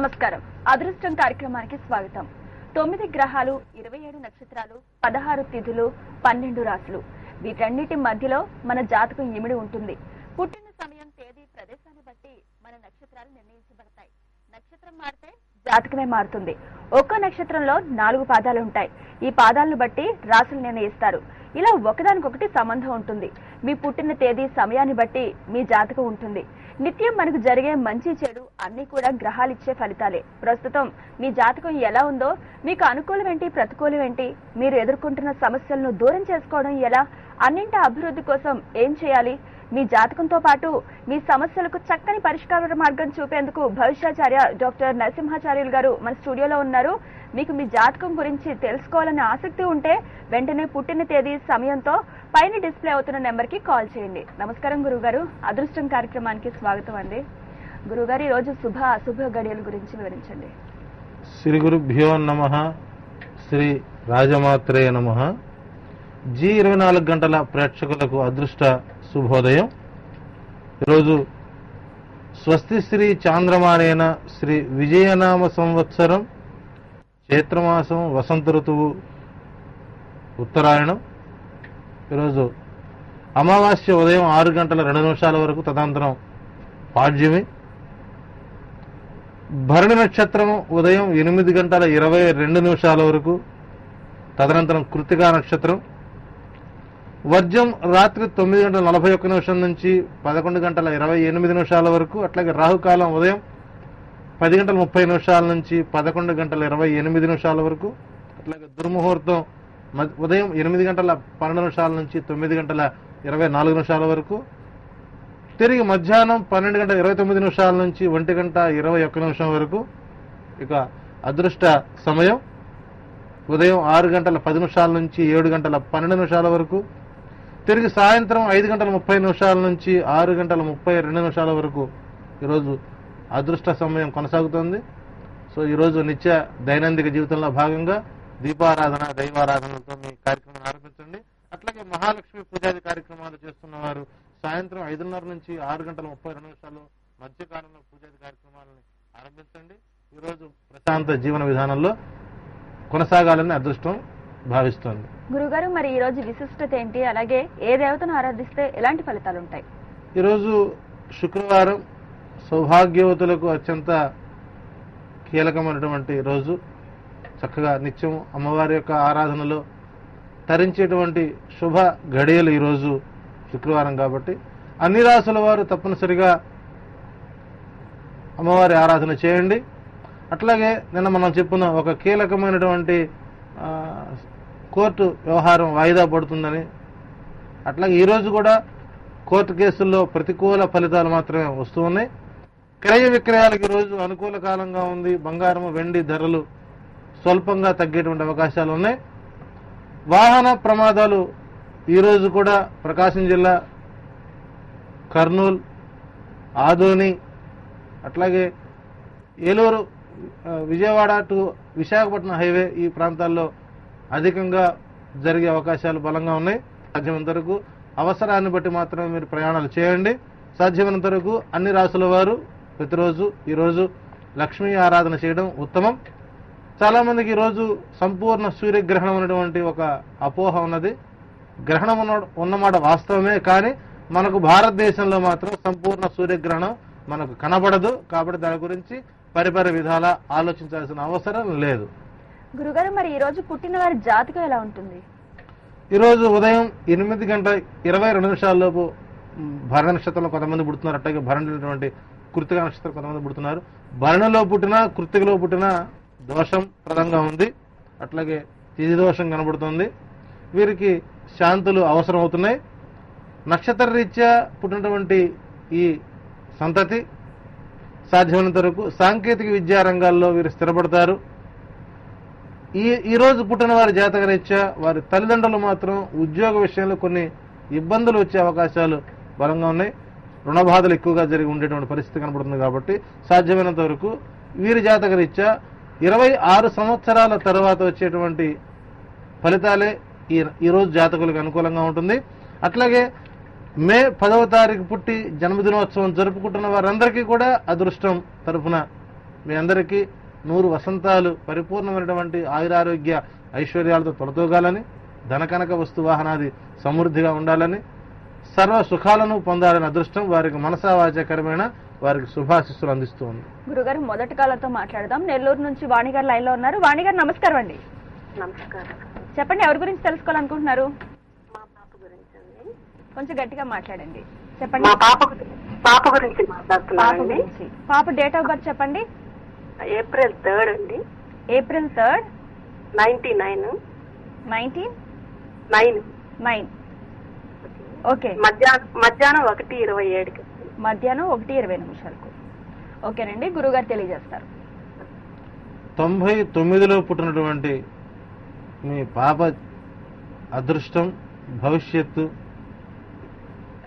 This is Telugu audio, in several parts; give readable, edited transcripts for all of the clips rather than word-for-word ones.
నమస్కారం. అదృష్టం కార్యక్రమానికి స్వాగతం. 9 గ్రహాలు, 27 నక్షత్రాలు, 16 తిథులు, 12 రాశులు, వీటన్నిటి మధ్యలో మన జాతకం ఇమిడి ఉంటుంది. పుట్టిన సమయం, తేదీ, ప్రదేశాన్ని బట్టి మన నక్షత్రాలు నిర్ణయించబడతాయి. నక్షత్రం మారితే జాతకమే మారుతుంది. ఒక్కో నక్షత్రంలో 4 పాదాలు ఉంటాయి. ఈ పాదాలను బట్టి రాశులు నిర్ణయిస్తారు. ఇలా ఒకదానికొకటి సంబంధం ఉంటుంది. మీ పుట్టిన తేదీ, సమయాన్ని బట్టి మీ జాతకం ఉంటుంది. నిత్యం మనకు జరిగే మంచి చెడు అన్ని కూడా గ్రహాలిచ్చే ఫలితాలే. ప్రస్తుతం మీ జాతకం ఎలా ఉందో, మీకు అనుకూలం ఏంటి, ప్రతికూలం ఏంటి, మీరు ఎదుర్కొంటున్న సమస్యలను దూరం చేసుకోవడం ఎలా, అన్నింటి అభివృద్ధి కోసం ఏం చేయాలి, మీ జాతకంతో పాటు మీ సమస్యలకు చక్కని పరిష్కార మార్గం చూపేందుకు భవిష్యాచార్య డాక్టర్ నరసింహాచార్యులు గారు మన స్టూడియోలో ఉన్నారు. మీకు మీ జాతకం గురించి తెలుసుకోవాలనే ఆసక్తి ఉంటే వెంటనే పుట్టిన తేదీ, సమయంతో పైన డిస్ప్లే అవుతున్న నెంబర్ కి కాల్ చేయండి. నమస్కారం గురుగారు, అదృష్టం కార్యక్రమానికి స్వాగతం అండి. గురుగారు, ఈ రోజు శుభ అశుభ గడియల గురించి వివరించండి. శ్రీ గురుభ్యో నమః. శ్రీ రాజమాత్రే నమః. G24 గంటల ప్రేక్షకులకు అదృష్ట శుభోదయం. ఈరోజు స్వస్తి శ్రీ చాంద్రమానేన శ్రీ విజయనామ సంవత్సరం, చైత్రమాసం, వసంత ఋతువు, ఉత్తరాయణం. ఈరోజు అమావాస్య ఉదయం 6 గంటల 2 నిమిషాల వరకు, తదనంతరం పాడ్యమి. భరణి నక్షత్రము ఉదయం 8 గంటల 22 నిమిషాల వరకు, తదనంతరం కృత్తికా నక్షత్రం. వర్జం రాత్రి 9 గంటల 41 నిమిషం నుంచి 11 గంటల 28 నిమిషాల వరకు. అట్లాగే రాహుకాలం ఉదయం 10 గంటల 30 నిమిషాల నుంచి 11 గంటల 28 నిమిషాల వరకు. అట్లాగే దుర్ముహూర్తం ఉదయం 8 గంటల 12 నిమిషాల నుంచి 9 గంటల 24 నిమిషాల వరకు. తిరిగి మధ్యాహ్నం 12 గంటల 29 నిమిషాల నుంచి 1 గంట 21 నిమిషం వరకు. ఇక అదృష్ట సమయం ఉదయం 6 గంటల 10 నిమిషాల నుంచి 7 గంటల 12 నిమిషాల వరకు. తిరిగి సాయంత్రం 5 గంటల 30 నిమిషాల నుంచి 6 గంటల 32 నిమిషాల వరకు ఈరోజు అదృష్ట సమయం కొనసాగుతోంది. సో ఈరోజు నిత్య దైనందిక జీవితంలో భాగంగా దీపారాధన, దైవారాధనలతో మీ కార్యక్రమం ఆరంభించండి. అట్లాగే మహాలక్ష్మి పూజాది కార్యక్రమాలు చేస్తున్న వారు సాయంత్రం 5:30 నుంచి 6 గంటల 32 నిమిషాలు మధ్యకాలంలో పూజాది కార్యక్రమాలను ఆరంభించండి. ఈరోజు ప్రశాంత జీవన విధానంలో కొనసాగాలని అదృష్టం భావిస్తోంది. గురుగారు, మరి ఈ రోజు విశిష్టత ఏంటి, అలాగే ఏ దేవతను ఆరాధిస్తే ఎలాంటి ఫలితాలు ఉంటాయి? ఈరోజు శుక్రవారం, సౌభాగ్యవతులకు అత్యంత కీలకమైనటువంటి రోజు. చక్కగా నిత్యం అమ్మవారి యొక్క ఆరాధనలో తరించేటువంటి శుభ గడియలు ఈరోజు శుక్రవారం కాబట్టి అన్ని రాసుల వారు తప్పనిసరిగా అమ్మవారి ఆరాధన చేయండి. అట్లాగే నిన్న మనం చెప్పుకున్న ఒక కీలకమైనటువంటి కోర్టు వ్యవహారం వాయిదా పడుతుందని, అట్లాగే ఈరోజు కూడా కోర్టు కేసుల్లో ప్రతికూల ఫలితాలు మాత్రమే వస్తూ ఉన్నాయి. క్రయ విక్రయాలకు ఈరోజు అనుకూల కాలంగా ఉంది. బంగారం, వెండి ధరలు స్వల్పంగా తగ్గేటువంటి అవకాశాలు ఉన్నాయి. వాహన ప్రమాదాలు ఈరోజు కూడా ప్రకాశం జిల్లా, కర్నూలు, ఆదోని, అట్లాగే ఏలూరు, విజయవాడ టు విశాఖపట్నం హైవే, ఈ ప్రాంతాల్లో అధికంగా జరిగే అవకాశాలు బలంగా ఉన్నాయి. సాధ్యమైనంత వరకు అవసరాన్ని బట్టి మాత్రమే మీరు ప్రయాణాలు చేయండి. సాధ్యమైనంత వరకు అన్ని రాసుల వారు ప్రతిరోజు ఈరోజు లక్ష్మీ ఆరాధన చేయడం ఉత్తమం. చాలా మందికి ఈరోజు సంపూర్ణ సూర్యగ్రహణం అనేటువంటి ఒక అపోహ ఉన్నది. గ్రహణం ఉన్నమాట వాస్తవమే, కానీ మనకు భారతదేశంలో మాత్రం సంపూర్ణ సూర్యగ్రహణం మనకు కనబడదు. కాబట్టి దాని గురించి పరిపరి విధాల ఆలోచించాల్సిన అవసరం లేదు. గురుగారు, మరి ఈ రోజు పుట్టిన వారి జాతకం ఎలా ఉంటుంది? ఈరోజు ఉదయం 8 గంటల 22 నిమిషాల లోపు భరణ నక్షత్రంలో కొంతమంది పుడుతున్నారు. అట్లాగే భరణటువంటి కృత్తిక నక్షత్రం కొంతమంది పుడుతున్నారు. భరణలో పుట్టినా, కృత్తికలో పుట్టినా దోషం ప్రదంగా ఉంది. అట్లాగే తిథి దోషం కనబడుతుంది. వీరికి శాంతులు అవసరం అవుతున్నాయి. నక్షత్ర రీత్యా పుట్టినటువంటి ఈ సంతతి సాధ్యమైనంత వరకు సాంకేతిక విద్యా రంగాల్లో వీరు స్థిరపడతారు. ఈ రోజు పుట్టిన వారి జాతక రీత్యా వారి తల్లిదండ్రులు మాత్రం ఉద్యోగ విషయంలో కొన్ని ఇబ్బందులు వచ్చే అవకాశాలు బలంగా ఉన్నాయి. రుణ బాధలు ఎక్కువగా జరిగి ఉండేటువంటి పరిస్థితి కనబడుతుంది. కాబట్టి సాధ్యమైనంత వరకు వీరి జాతక రీత్యా 26 సంవత్సరాల తర్వాత వచ్చేటువంటి ఫలితాలే ఈ రోజు జాతకులకు అనుకూలంగా ఉంటుంది. అట్లాగే మే 10వ తారీఖు పుట్టి జన్మదినోత్సవం జరుపుకుంటున్న వారందరికీ కూడా అదృష్టం తరఫున మీ అందరికీ 100 వసంతాలు పరిపూర్ణమైనటువంటి ఆయురారోగ్య ఐశ్వర్యాలతో తొలతూగాలని, ధనకనక వస్తు వాహనాది సమృద్ధిగా ఉండాలని, సర్వ సుఖాలను పొందాలని అదృష్టం వారికి మనసావాచకరమైన వారికి శుభాశిస్సులు అందిస్తూ ఉంది. గురుగారు మొదటి కాలంతో మాట్లాడదాం. నెల్లూరు నుంచి వాణి గారు లైన్ లో ఉన్నారు. వాణి గారు నమస్కారం అండి. నమస్కారం. చెప్పండి, ఎవరి గురించి తెలుసుకోవాలనుకుంటున్నారు? మా పాప గురించి అండి. కొంచెం గట్టిగా మాట్లాడండి. చెప్పండి. మా పాప గురించి పాప మాట్లాడుతున్నానండి. గురించి. పాప డేట్ ఆఫ్ బర్త్ చెప్పండి. ఏప్రిల్ 3 అండి. ఏప్రిల్ 3, 99. 1999. ఓకే. మధ్యాహ్నం 1:27. మధ్యాహ్నం 1:20. ఓకేనండి, గురుగారు తెలియజేస్తారు. 99లో పుట్టినటువంటి మీ పాప అదృష్టం, భవిష్యత్తు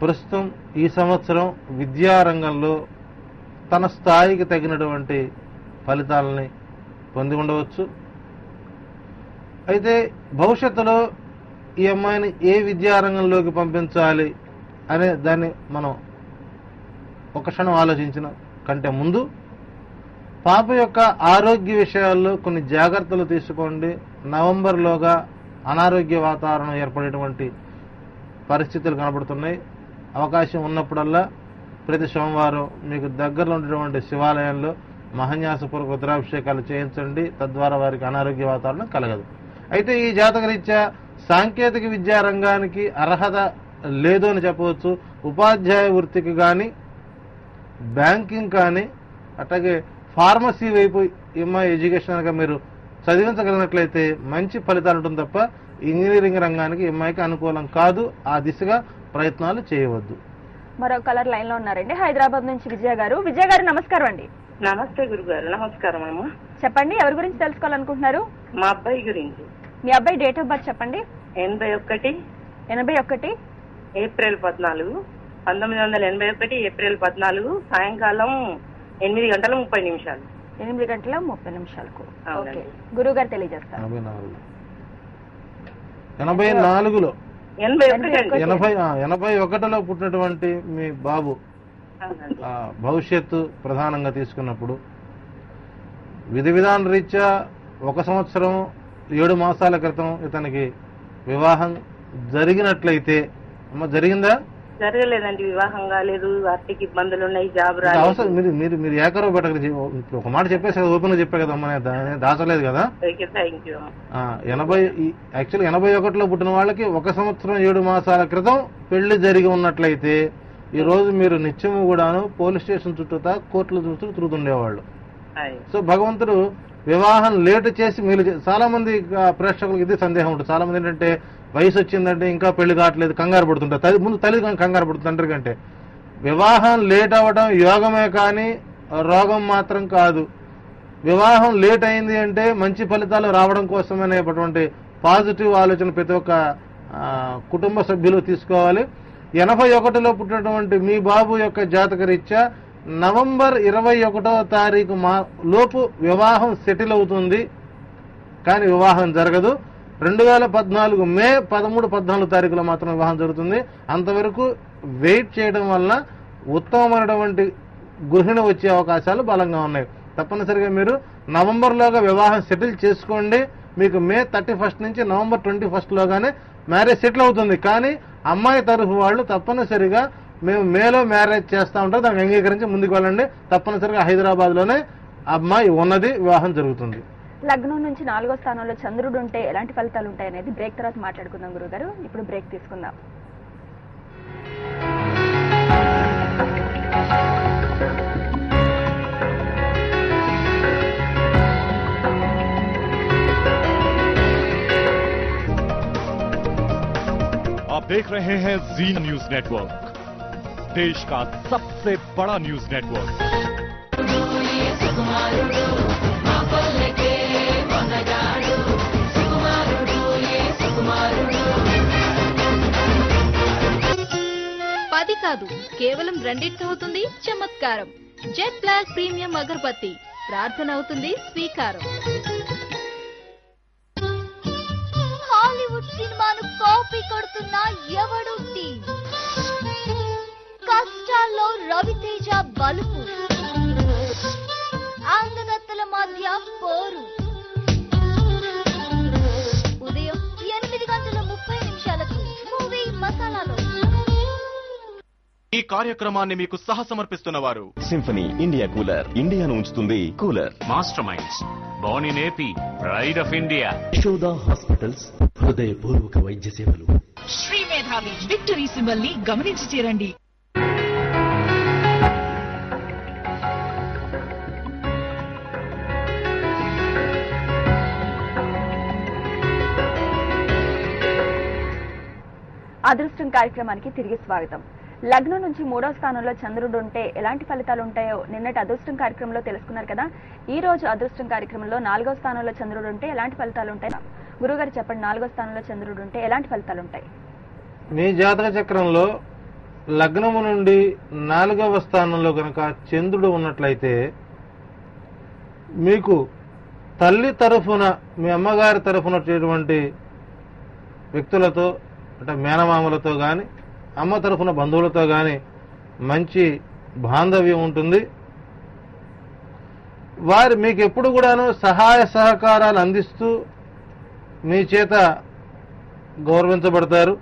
ప్రస్తుతం ఈ సంవత్సరం విద్యారంగంలో తన స్థాయికి తగినటువంటి ఫలితాలని పొంది ఉండవచ్చు. అయితే భవిష్యత్తులో ఈ అమ్మాయిని ఏ విద్యారంగంలోకి పంపించాలి అనే దాన్ని మనం ఒక క్షణం ఆలోచించిన కంటే ముందు పాప యొక్క ఆరోగ్య విషయాల్లో కొన్ని జాగ్రత్తలు తీసుకోండి. నవంబర్లోగా అనారోగ్య వాతావరణం ఏర్పడేటువంటి పరిస్థితులు కనబడుతున్నాయి. అవకాశం ఉన్నప్పుడల్లా ప్రతి సోమవారం మీకు దగ్గరలో ఉండేటువంటి శివాలయంలో మహాన్యాసపూర్వక రుద్రాభిషేకాలు చేయించండి. తద్వారా వారికి అనారోగ్య వాతావరణం కలగదు. అయితే ఈ జాతకరీత్యా సాంకేతిక విద్యా రంగానికి అర్హత లేదు అని చెప్పవచ్చు. ఉపాధ్యాయ వృత్తికి కానీ, బ్యాంకింగ్ కానీ, అట్లాగే ఫార్మసీ వైపు ఎంఐ ఎడ్యుకేషన్ కనుక మీరు చదివించగలిగినట్లయితే మంచి ఫలితాలు ఉంటుంది తప్ప ఇంజనీరింగ్ రంగానికి ఎంఐకి అనుకూలం కాదు. ఆ దిశగా ప్రయత్నాలు చేయవద్దు. మరో కలర్ లైన్ లో ఉన్నారండి, హైదరాబాద్ నుంచి విజయ గారు. విజయ గారు నమస్కారం అండి. నమస్తే గురుగారు. నమస్కారం అమ్మా. చెప్పండి, ఎవరి గురించి తెలుసుకోవాలనుకుంటున్నారు? మా అబ్బాయి గురించి. మీ అబ్బాయి డేట్ ఆఫ్ బర్త్ చెప్పండి. 81 ఏప్రిల్ 14. 1981 ఏప్రిల్ 14 సాయంకాలం 8:30. 8:30. ఓకే, గురువు గారు తెలియజేస్తారు. 84లో 81 81లో పుట్టినటువంటి మీ బాబు భవిష్యత్తు ప్రధానంగా తీసుకున్నప్పుడు విధి విధాన రీత్యా 1 సంవత్సరం 7 మాసాల క్రితం ఇతనికి వివాహం జరిగినట్లయితే, అమ్మ జరిగిందా? జరగలేదండి, వివాహం కాలేదు, ఆర్థిక ఇబ్బందులు ఉన్నాయి, జాబ్ అవసరం మీరు ఏకరవ పెట్టక ఒక మాట చెప్పేసి కదా, ఓపెన్ గా చెప్పే కదా అమ్మ, దాచలేదు కదా. 81లో పుట్టిన వాళ్ళకి 1 సంవత్సరం 7 మాసాల క్రితం పెళ్లి జరిగి ఉన్నట్లయితే ఈ రోజు మీరు నిత్యము కూడాను పోలీస్ స్టేషన్ చుట్టూతా కోర్టుల చుట్టూ తిరుగుతుండేవాళ్ళు. సో భగవంతుడు వివాహం లేటు చేసి మీరు చాలా మంది ప్రేక్షకులకు ఇది సందేహం ఉంటుంది. చాలా మంది ఏంటంటే వయసు వచ్చిందంటే ఇంకా పెళ్లి కావట్లేదు కంగారు పడుతుంటారు. ముందు తల్లి కంగారు పడుతుంది తండ్రి కంటే. వివాహం లేట్ అవ్వడం యోగమే కానీ రోగం మాత్రం కాదు. వివాహం లేట్ అయింది అంటే మంచి ఫలితాలు రావడం కోసమనేటువంటి పాజిటివ్ ఆలోచన ప్రతి ఒక్క కుటుంబ సభ్యులు తీసుకోవాలి. 81లో పుట్టినటువంటి మీ బాబు యొక్క జాతక రీత్యా నవంబర్ 21వ తారీఖు లోపు వివాహం సెటిల్ అవుతుంది, కానీ వివాహం జరగదు. 2014 మే 13, 14 తారీఖులో మాత్రం వివాహం జరుగుతుంది. అంతవరకు వెయిట్ చేయడం వల్ల ఉత్తమమైనటువంటి గృహిణి వచ్చే అవకాశాలు బలంగా ఉన్నాయి. తప్పనిసరిగా మీరు నవంబర్లోగా వివాహం సెటిల్ చేసుకోండి. మీకు మే 31 నుంచి నవంబర్ 21 లోగానే మ్యారేజ్ సెటిల్ అవుతుంది. కానీ అమ్మాయి తరఫు వాళ్ళు తప్పనిసరిగా మేము మేలో మ్యారేజ్ చేస్తా ఉంటాం, దానికి అంగీకరించి ముందుకు వెళ్ళండి. తప్పనిసరిగా హైదరాబాద్ లోనే అమ్మాయి ఉన్నది, వివాహం జరుగుతుంది. లగ్నం నుంచి 4వ స్థానంలో చంద్రుడు ఉంటే ఎలాంటి ఫలితాలు ఉంటాయి అనేది బ్రేక్ తర్వాత మాట్లాడుకుందాం గురుగారు. ఇప్పుడు బ్రేక్ తీసుకుందాం. आप देख रहे हैं जी न्यूज नेटवर्क, देश का सबसे बड़ा न्यूज नेटवर्क। పది కాదు, కేవలం 2 అవుతుంది చమత్కారం. జెట్ బ్లాక్ ప్రీమియం అగరబత్తి, ప్రార్థన అవుతుంది స్వీకారం. హాలీవుడ్ సినిమాను కాపీ కొడుతున్న ఎవడు టీం, కష్టాల్లో రవితేజ బలుపు, ఆందోళన కార్యక్రమాన్ని మీకు సహసమర్పిస్తున్న వారు సింఫనీ ఇండియా కూలర్, ఇండియాను ఉంచుతుంది cooler. Master minds Born in AP, pride of India. Yashoda hospitals, హృదయపూర్వక వైద్య సేవలు. శ్రీ మేధావి విక్టరీ సింబల్ ని గమనించి చేరండి. అదృష్టం కార్యక్రమానికి తిరిగి స్వాగతం. లగ్నం నుంచి 3వ స్థానంలో చంద్రుడు ఉంటే ఎలాంటి ఫలితాలు ఉంటాయో నిన్నటి అదృష్టం కార్యక్రమంలో తెలుసుకున్నారు కదా. ఈ రోజు అదృష్టం కార్యక్రమంలో 4వ స్థానంలో చంద్రుడు ఉంటే ఎలాంటి ఫలితాలు ఉంటాయి? గురుగారు చెప్పండి, 4వ స్థానంలో చంద్రుడు ఉంటే ఎలాంటి ఫలితాలు ఉంటాయి? మీ జాతక చక్రంలో లగ్నము నుండి 4వ స్థానంలో కనుక చంద్రుడు ఉన్నట్లయితే మీకు తల్లి తరఫున, మీ అమ్మగారి తరఫున వచ్చేటువంటి వ్యక్తులతో అంటే మేనమామలతో కానీ, అమ్మ తరఫున బంధువులతో కానీ మంచి బాంధవ్యం ఉంటుంది. వారు మీకు ఎప్పుడు కూడాను సహాయ సహకారాలు అందిస్తూ మీ చేత గౌరవించబడతారు.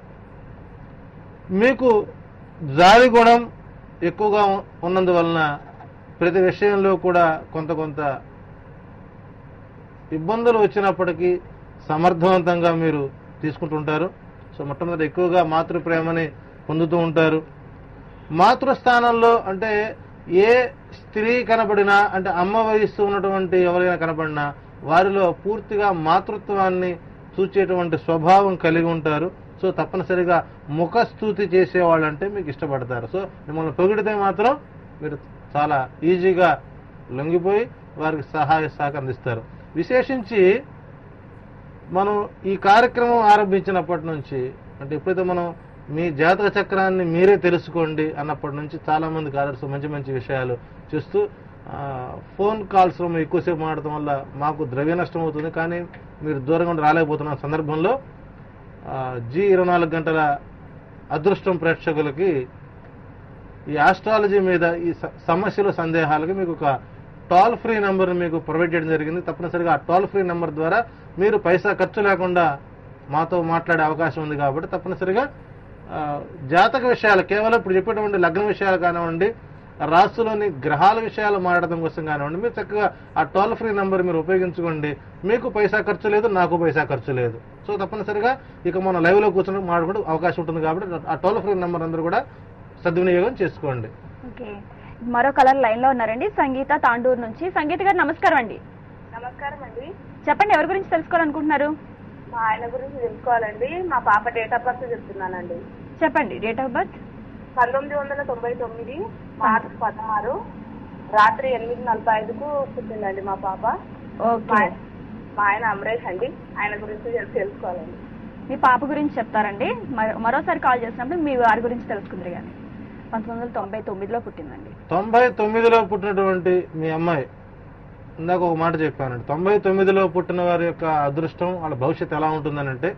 మీకు జాలి గుణం ఎక్కువగా ఉన్నందువలన ప్రతి విషయంలో కూడా కొంత ఇబ్బందులు వచ్చినప్పటికీ సమర్థవంతంగా మీరు తీసుకుంటుంటారు. సో మొట్టమొదటి ఎక్కువగా మాతృప్రేమని పొందుతూ ఉంటారు. మాతృస్థానంలో అంటే ఏ స్త్రీ కనబడినా, అంటే అమ్మ వయస్సు ఉన్నటువంటి ఎవరైనా కనబడినా వారిలో పూర్తిగా మాతృత్వాన్ని చూచేటువంటి స్వభావం కలిగి ఉంటారు. సో తప్పనిసరిగా ముఖస్థుతి చేసేవాళ్ళంటే మీకు ఇష్టపడతారు. సో మిమ్మల్ని పొగిడితే మాత్రం మీరు చాలా ఈజీగా లొంగిపోయి వారికి సహాయ సహకారం అందిస్తారు. విశేషించి మనం ఈ కార్యక్రమం ఆరంభించినప్పటి నుంచి, అంటే ఎప్పుడైతే మనం మీ జాతక చక్రాన్ని మీరే తెలుసుకోండి అన్నప్పటి నుంచి చాలా మంది కాలర్స్ మంచి మంచి విషయాలు చూస్తూ ఫోన్ కాల్స్ లో ఎక్కువసేపు మాట్లాడటం వల్ల మాకు ద్రవ్య నష్టం అవుతుంది, కానీ మీరు దూరంగా ఉండి రాలేకపోతున్న సందర్భంలో G24 గంటల అదృష్టం ప్రేక్షకులకి ఈ ఆస్ట్రాలజీ మీద ఈ సమస్యలు సందేహాలకి మీకు ఒక టోల్ ఫ్రీ నెంబర్ మీకు ప్రొవైడ్ చేయడం జరిగింది. తప్పనిసరిగా ఆ టోల్ ఫ్రీ నెంబర్ ద్వారా మీరు పైసా ఖర్చు లేకుండా మాతో మాట్లాడే అవకాశం ఉంది. కాబట్టి తప్పనిసరిగా జాతక విషయాలు, కేవలం ఇప్పుడు చెప్పేటువంటి లగ్న విషయాలు కానివ్వండి, రాశిలోని గ్రహాల విషయాలు మాట్లాడడం కోసం కానివ్వండి, మీరు చక్కగా ఆ టోల్ ఫ్రీ నెంబర్ మీరు ఉపయోగించుకోండి. మీకు పైసా ఖర్చు లేదు, నాకు పైసా ఖర్చు లేదు. సో తప్పనిసరిగా ఇక మనం లైవ్ లో కూర్చొని మాట్లాడుకుంటే అవకాశం ఉంటుంది. కాబట్టి ఆ టోల్ ఫ్రీ నెంబర్ అందరూ కూడా సద్వినియోగం చేసుకోండి. ఓకే, మరో కలర్ లైన్ లో ఉన్నారండి, సంగీత తాండూరు నుంచి. సంగీత గారు నమస్కారం అండి. నమస్కారం అండి. చెప్పండి, ఎవరి గురించి తెలుసుకోవాలనుకుంటున్నారు? మా ఆయన గురించి తెలుసుకోవాలండి. మా పాప డేట్ ఆఫ్ బర్త్ చెప్తున్నానండి. చెప్పండి. డేట్ ఆఫ్ బర్త్ 1999 మార్చి 16 రాత్రి 8:45కు పుట్టిందండి మా పాప. ఓకే. మా ఆయన అమరేష్ అండి. ఆయన గురించి తెలుసుకోవాలండి. మీ పాప గురించి చెప్తారండి. మరోసారి కాల్ చేసినప్పుడు మీ వారి గురించి తెలుసుకుందరు. కానీ 1999లో పుట్టిందండి. 99లో పుట్టినటువంటి మీ అమ్మాయి, ఇందాక ఒక మాట చెప్పానండి, 99లో పుట్టిన వారి యొక్క అదృష్టం, వాళ్ళ భవిష్యత్తు ఎలా ఉంటుందనంటే,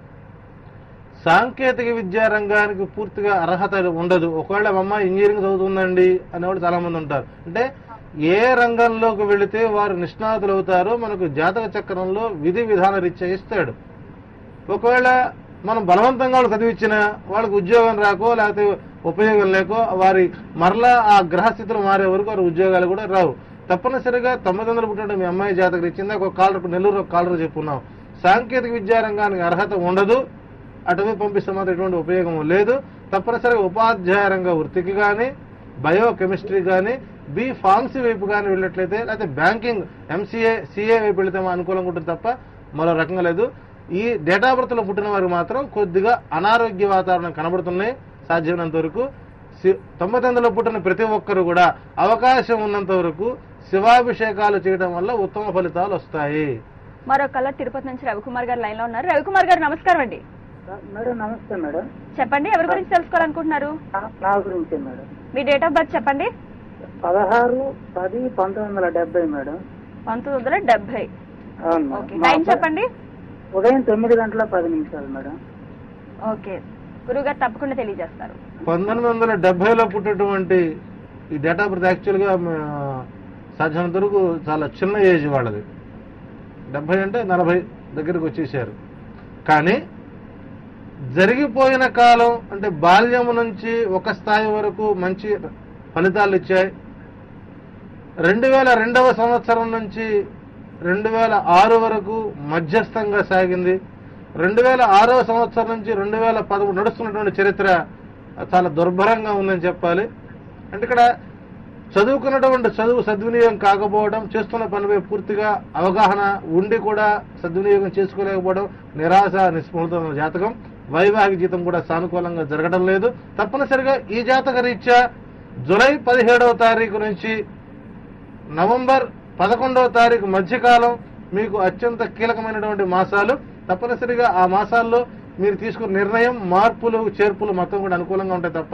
సాంకేతిక విద్యా రంగానికి పూర్తిగా అర్హత ఉండదు. ఒకవేళ అమ్మాయి ఇంజనీరింగ్ చదువుతుందండి అనేవాళ్ళు చాలా మంది ఉంటారు. అంటే ఏ రంగంలోకి వెళితే వారు నిష్ణాతులు అవుతారో మనకు జాతక చక్రంలో విధి విధాన రీత్యా ఇస్తాడు. ఒకవేళ మనం బలవంతంగా చదివించినా వాళ్ళకి ఉద్యోగం రాకో లేకపోతే ఉపయోగం లేకో వారి మరలా ఆ గ్రహస్థితులు మారే వరకు వారి ఉద్యోగాలు కూడా రావు. తప్పనిసరిగా 900 పుట్టిన మీ అమ్మాయి జాతకం ఇచ్చింది. ఒక కాలర్, నెల్లూరు ఒక కాలర్ చెప్పుకున్నాం, సాంకేతిక విద్యా రంగానికి అర్హత ఉండదు, అటువైపు పంపిస్తే మాత్రం ఎటువంటి ఉపయోగం లేదు. తప్పనిసరిగా ఉపాధ్యాయ రంగ వృత్తికి కానీ, బయోకెమిస్ట్రీ కానీ, ఫార్మసీ వైపు కానీ వెళ్ళినట్లయితే, లేకపోతే బ్యాంకింగ్, MCA, CA వైపు వెళితే అనుకూలంగా ఉంటుంది తప్ప మరో రకంగా లేదు. ఈ డేట్ ఆఫ్ బర్త్ లో పుట్టిన వారికి మాత్రం కొద్దిగా అనారోగ్య వాతావరణం కనబడుతున్నాయి. సాధ్యమైనంత వరకు 99లో పుట్టిన ప్రతి ఒక్కరు కూడా అవకాశం ఉన్నంత వరకు శివాభిషేకాలు చేయడం వల్ల ఉత్తమ ఫలితాలు వస్తాయి. మరో కలర్ తిరుపతి నుంచి రవికుమార్ గారు లైన్ లో ఉన్నారు. రవికుమార్ గారు నమస్కారం అండి. మేడం నమస్తే మేడం. చెప్పండి, ఎవరి గురించి తెలుసుకోవాలనుకుంటున్నారు? నా గురించి madam. Me date of birth చెప్పండి. 16/10/1970 మేడం. 1970. ఓకే, టైం చెప్పండి. ఉదయం 9:10 మేడం. ఓకే, గురుగారు తప్పకుండా తెలియజేస్తారు. 1970లో పుట్టినటువంటి ఈ డేట్ ఆఫ్ బర్త్ యాక్చువల్ గా సాధ్యమైనంత వరకు చాలా చిన్న ఏజ్ వాళ్ళది. 70 అంటే 40 దగ్గరకు వచ్చేసారు. కానీ జరిగిపోయిన కాలం అంటే బాల్యము నుంచి ఒక స్థాయి వరకు మంచి ఫలితాలు ఇచ్చాయి. 2002వ సంవత్సరం నుంచి 2006 వరకు మధ్యస్థంగా సాగింది. 2006వ సంవత్సరం నుంచి 2013 నడుస్తున్నటువంటి చరిత్ర చాలా దుర్భరంగా ఉందని చెప్పాలి. అంటే ఇక్కడ చదువుకున్నటువంటి చదువు సద్వినియోగం కాకపోవడం, చేస్తున్న పనిపై పూర్తిగా అవగాహన ఉండి కూడా సద్వినియోగం చేసుకోలేకపోవడం, నిరాశ నిస్పృహతో జాతకం. వైవాహిక జీవితం కూడా సానుకూలంగా జరగడం లేదు. తప్పనిసరిగా ఈ జాతక రీత్యా జూలై 17వ తారీఖు నుంచి నవంబర్ 11వ తారీఖు మధ్యకాలం మీకు అత్యంత కీలకమైనటువంటి మాసాలు. తప్పనిసరిగా ఆ మాసాల్లో మీరు తీసుకున్న నిర్ణయం, మార్పులు చేర్పులు మొత్తం కూడా అనుకూలంగా ఉంటాయి తప్ప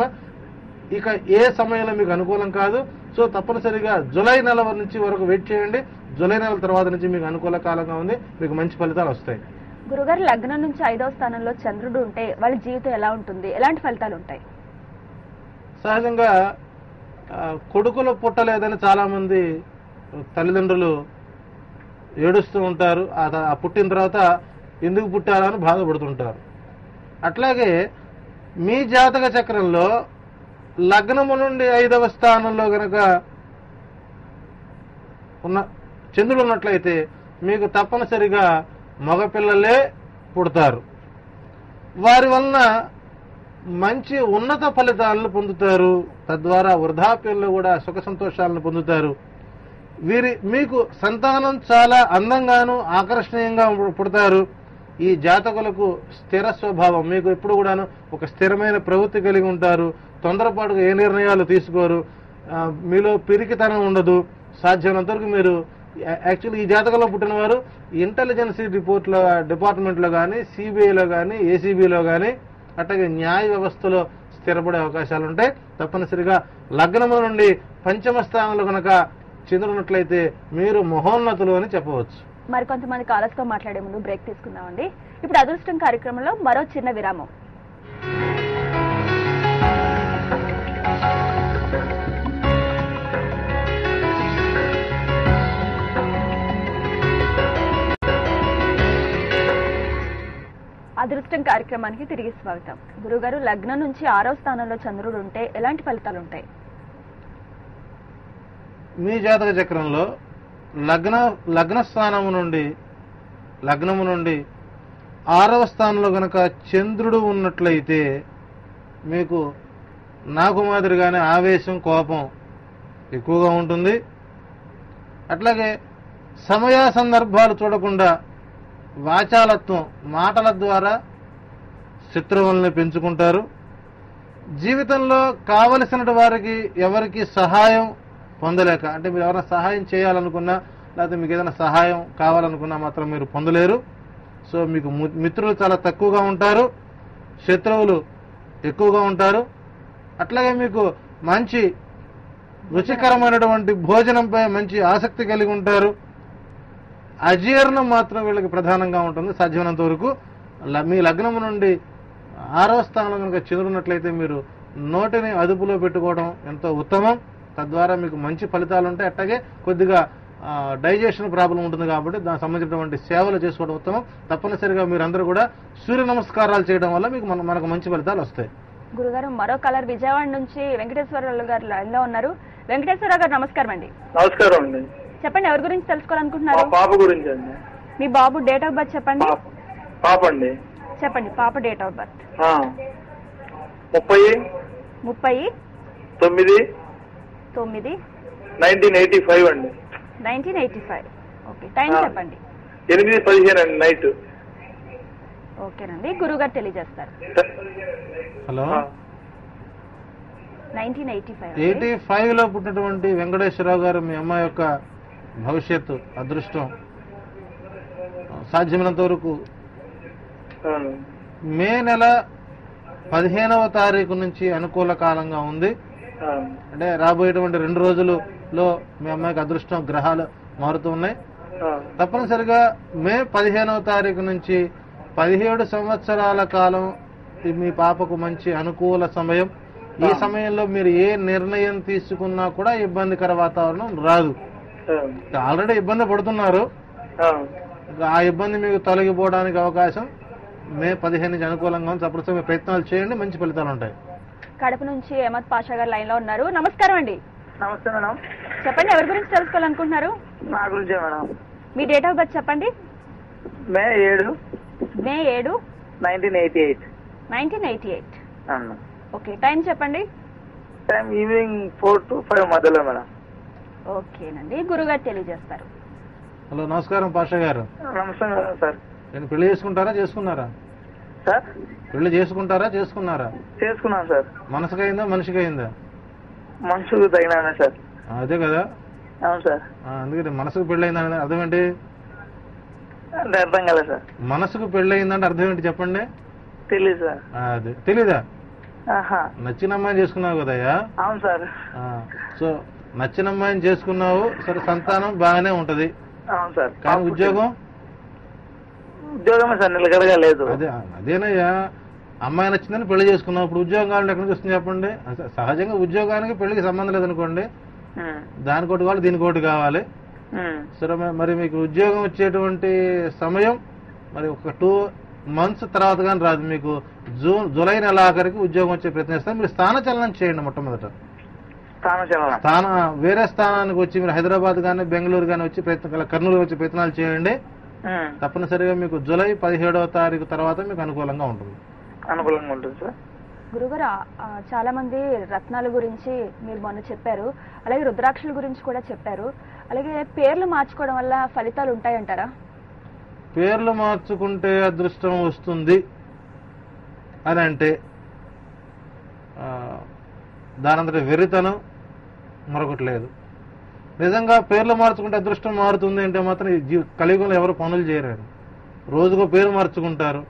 ఇక ఏ సమయంలో మీకు అనుకూలం కాదు. సో తప్పనిసరిగా జూలై నెల నుంచి వరకు వెయిట్ చేయండి. జూలై నెల తర్వాత నుంచి మీకు అనుకూల కాలంగా ఉంది, మీకు మంచి ఫలితాలు వస్తాయి. గురుగారు, లగ్నం నుంచి 5వ స్థానంలో చంద్రుడు ఉంటే వాళ్ళ జీవితం ఎలా ఉంటుంది, ఎలాంటి ఫలితాలు ఉంటాయి? సహజంగా కొడుకులు పుట్టలేదని చాలా మంది తల్లిదండ్రులు ఏడుస్తూ ఉంటారు. ఆ పుట్టిన తర్వాత ఎందుకు పుట్టారా అని బాధపడుతుంటారు. అట్లాగే మీ జాతక చక్రంలో లగ్నము నుండి 5వ స్థానంలో గనక ఉన్న చంద్రుడు ఉన్నట్లయితే మీకు తప్పనిసరిగా మగపిల్లలే పుడతారు. వారి వలన మంచి ఉన్నత ఫలితాలను పొందుతారు. తద్వారా వృద్ధాప్యంలో కూడా సుఖ సంతోషాలను పొందుతారు. మీకు సంతానం చాలా అందంగాను ఆకర్షణీయంగా పుడతారు. ఈ జాతకులకు స్థిర స్వభావం, మీకు ఎప్పుడు కూడాను ఒక స్థిరమైన ప్రవృత్తి కలిగి ఉంటారు. తొందరపాటుగా ఏ నిర్ణయాలు తీసుకోరు. మీలో పిరికితనం ఉండదు. సాధ్యమైనంత వరకు మీరు యాక్చువల్లీ ఈ జాతకంలో పుట్టిన వారు ఇంటెలిజెన్స్ డిపార్ట్మెంట్లో కానీ, సిబిఐలో కానీ, ఏసీబీలో కానీ, అట్లాగే న్యాయ వ్యవస్థలో స్థిరపడే అవకాశాలు ఉంటాయి. తప్పనిసరిగా లగ్నము నుండి 5వ స్థానంలో కనుక చెందున్నట్లయితే మీరు మహోన్నతులు అని చెప్పవచ్చు. మరికొంతమంది కాలర్స్ తో మాట్లాడే ముందు బ్రేక్ తీసుకుందామండి. ఇప్పుడు అదృష్టం కార్యక్రమంలో మరో చిన్న విరామం. అదృష్టం కార్యక్రమానికి తిరిగి స్వాగతం. గురుగారు, లగ్నం నుంచి 6వ స్థానంలో చంద్రుడు ఉంటే ఎలాంటి ఫలితాలు ఉంటాయి? మీ జాతక చక్రంలో లగ్న స్థానము నుండి 6వ స్థానంలో గనక చంద్రుడు ఉన్నట్లయితే మీకు నాకు మాదిరిగానే ఆవేశం, కోపం ఎక్కువగా ఉంటుంది. అట్లాగే సమయ సందర్భాలు చూడకుండా వాచాలత్వం, మాటల ద్వారా శత్రువుల్ని పెంచుకుంటారు. జీవితంలో కావలసిన వారికి ఎవరికి సహాయం పొందలేక, అంటే మీరు ఎవరైనా సహాయం చేయాలనుకున్నా లేకపోతే మీకు ఏదైనా సహాయం కావాలనుకున్నా మాత్రం మీరు పొందలేరు. సో మీకు మిత్రులు చాలా తక్కువగా ఉంటారు, శత్రువులు ఎక్కువగా ఉంటారు. అట్లాగే మీకు మంచి రుచికరమైనటువంటి భోజనంపై మంచి ఆసక్తి కలిగి ఉంటారు. అజీర్ణం మాత్రం వీళ్ళకి ప్రధానంగా ఉంటుంది. సాధ్యమైనంత వరకు మీ లగ్నం నుండి 6వ స్థానంలో కనుక చెందున్నట్లయితే మీరు నోటిని అదుపులో పెట్టుకోవడం ఎంతో ఉత్తమం. తద్వారా మీకు మంచి ఫలితాలు ఉంటాయి. అట్లాగే కొద్దిగా డైజెషన్ ప్రాబ్లం ఉంటుంది కాబట్టి దానికి సంబంధించినటువంటి సేవలు చేసుకోవడం ఉత్తమం. తప్పనిసరిగా మీరందరూ కూడా సూర్య నమస్కారాలు చేయడం వల్ల మీకు మనకు మంచి ఫలితాలు వస్తాయి. గురుగారు, మరో కలర్ విజయవాడ నుంచి వెంకటేశ్వరరావు గారు లైన్ లో ఉన్నారు. వెంకటేశ్వరరావు గారు నమస్కారం అండి. నమస్కారం అండి. చెప్పండి, ఎవరి గురించి తెలుసుకోవాలనుకుంటున్నారు? పాప గురించి అండి. మీ బాబు డేట్ ఆఫ్ బర్త్ చెప్పండి. పాప అండి. చెప్పండి, పాప డేట్ ఆఫ్ బర్త్. 30/9/1985 అండి. 1985. ఓకే, టైం చెప్పండి. 8:15 అండి నైట్. ఓకేనండి, గురువు గారు తెలియజేస్తారు. హలో. 1985 లో పుట్టినటువంటి వెంకటేశ్వరరావు గారు, మీ అమ్మాయి యొక్క భవిష్యత్తు అదృష్టం సాధ్యమైనంత వరకు మే నెల 15వ తారీఖు నుంచి అనుకూల కాలంగా ఉంది. అంటే రాబోయేటువంటి 2 రోజులలో మీ అమ్మాయికి అదృష్టం గ్రహాలు మారుతూ ఉన్నాయి. తప్పనిసరిగా మే 15వ తారీఖు నుంచి 17 సంవత్సరాల కాలం మీ పాపకు మంచి అనుకూల సమయం. ఈ సమయంలో మీరు ఏ నిర్ణయం తీసుకున్నా కూడా ఇబ్బందికర వాతావరణం రాదు. ఆల్రెడీ ఇబ్బంది పడుతున్నారు, ఆ ఇబ్బంది మీకు తొలగిపోవడానికి అవకాశం మే 15 నుంచి అనుకూలంగా ఉంది. తప్పనిసరిగా మీ ప్రయత్నాలు చేయండి, మంచి ఫలితాలు ఉంటాయి. కడప నుంచి అహ్మద్ పాషా గారు లైన్ లో ఉన్నారు. నమస్కారం అండి. నమస్తే మేడం. చెప్పండి, ఎవరి గురించి తెలుసుకోవాలనుకుంటున్నారు? నా గురించే madam. Me date of birth చెప్పండి. మే 7 1988. 1988. అవును. ఓకే, టైం చెప్పండి. టైం ఈవినింగ్ 4 to 5 మధ్యలో మేడం. ఓకేనండి, గురుగారు తెలియజేస్తారు. హలో, నమస్కారం పాషా గారు. నమస్తే మేడం. సార్ నేను పెళ్లి చేసుకున్నారా? సార్ పెళ్లి చేసుకున్నారా? చేసుకున్నాను సార్. మనసుకైందా మనిషికైందా? మనసుకు తగినానే సార్. అదే కదా. అవును సార్. అందుకని మనసుకు పెళ్ళయిందని అర్థం ఏంటి? అంటే అర్థం కాలేదు సార్. మనసుకు పెళ్ళయిందంటే అర్థం ఏంటి చెప్పండి? తెలియదు సార్. అదే తెలీదా? ఆహా. నచ్చిన అమ్మాయిని చేసుకున్నావు కదయ్యా. అవును సార్. సో నచ్చిన అమ్మాయిని చేసుకున్నావు, సరే, సంతానం బాగానే ఉంటది. అవును సార్. కానీ ఉద్యోగమే సార్ నిలకడగా లేదు. అదేనయ్యా, అమ్మాయి నచ్చిందని పెళ్లి చేసుకున్నావు, ఇప్పుడు ఉద్యోగం కావాలంటే ఎక్కడికి వస్తుంది చెప్పండి? సహజంగా ఉద్యోగానికి పెళ్లికి సంబంధం లేదనుకోండి, దానికోటి కావాలి దీనికోటి కావాలి. సరే, మరి మీకు ఉద్యోగం వచ్చేటువంటి సమయం మరి ఒక 2 months తర్వాత కానీ రాదు. మీకు జూలై నెల ఆఖరికి ఉద్యోగం వచ్చే ప్రయత్నిస్తారు. మీరు స్థానచలనం చేయండి. మొట్టమొదట వేరే స్థానానికి వచ్చి మీరు హైదరాబాద్ కానీ బెంగళూరు కానీ వచ్చి కర్నూలు వచ్చి ప్రయత్నాలు చేయండి. తప్పనిసరిగా మీకు జూలై 17వ తారీఖు తర్వాత మీకు అనుకూలంగా ఉంటుంది. సార్. గురుగారు, చాలా మంది రత్నాల గురించి మీరు మొన్న చెప్పారు, అలాగే రుద్రాక్షల గురించి కూడా చెప్పారు. అలాగే పేర్లు మార్చుకోవడం వల్ల ఫలితాలు ఉంటాయంటారా? పేర్లు మార్చుకుంటే అదృష్టం వస్తుంది అని అంటే దానంతటి వెర్రితనం మరొకటి లేదు. నిజంగా పేర్లు మార్చుకుంటే అదృష్టం మారుతుంది అంటే మాత్రం ఈ కలియుగంలో ఎవరు పనులు చేయరండి. రోజుకో పేరు మార్చుకుంటారు,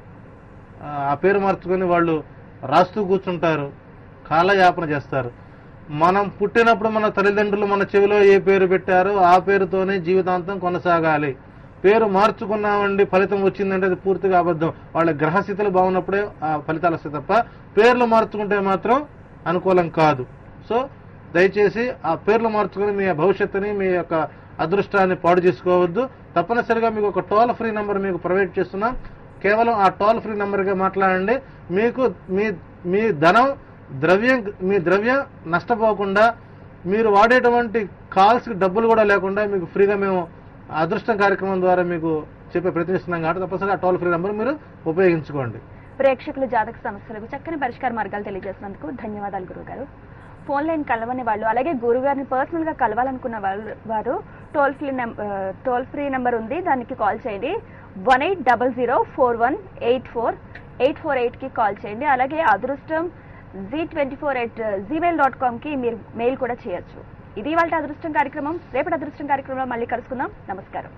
ఆ పేరు మార్చుకొని వాళ్ళు రాస్తూ కూర్చుంటారు, కాలయాపన చేస్తారు. మనం పుట్టినప్పుడు మన తల్లిదండ్రులు మన చెవిలో ఏ పేరు పెట్టారో ఆ పేరుతోనే జీవితాంతం కొనసాగాలి. పేరు మార్చుకున్నామండి ఫలితం వచ్చిందంటే అది పూర్తిగా అబద్ధం. వాళ్ళ గ్రహస్థితులు బాగున్నప్పుడే ఆ ఫలితాలు వస్తాయి తప్ప పేర్లు మార్చుకుంటే మాత్రం అనుకూలం కాదు. సో దయచేసి ఆ పేర్లు మార్చుకుని మీ భవిష్యత్తుని, మీ యొక్క అదృష్టాన్ని పాడు చేసుకోవద్దు. తప్పనిసరిగా మీకు ఒక టోల్ ఫ్రీ నంబర్ మీకు ప్రొవైడ్ చేస్తున్నాం. కేవలం ఆ టోల్ ఫ్రీ నంబర్గా మాట్లాడండి. మీకు మీ ధనం మీ ద్రవ్యం నష్టపోకుండా, మీరు వాడేటువంటి కాల్స్కి డబ్బులు కూడా లేకుండా మీకు ఫ్రీగా మేము అదృష్టం కార్యక్రమం ద్వారా మీకు చెప్పే ప్రయత్నిస్తున్నాం కాబట్టి తప్పనిసరిగా టోల్ ఫ్రీ నంబర్ మీరు ఉపయోగించుకోండి. ప్రేక్షకులు జాతక సమస్యలకు చక్కని పరిష్కార మార్గాలు తెలియజేసినందుకు ధన్యవాదాలు గురుగారు. ఫోన్ లైన్ కలవని వాళ్ళు, అలాగే గురుగారిని పర్సనల్ గా కలవాలనుకున్న వారు టోల్ ఫ్రీ నెంబర్ ఉంది, దానికి కాల్ చేయండి. 1800418448 కి కాల్ చేయండి. అలాగే అదృష్టం Z24@gmail.com కి మీరు మెయిల్ కూడా చేయొచ్చు. ఇది ఇవాళ అదృష్టం కార్యక్రమం. రేపటి అదృష్టం కార్యక్రమంలో మళ్ళీ కలుసుకుందాం. నమస్కారం.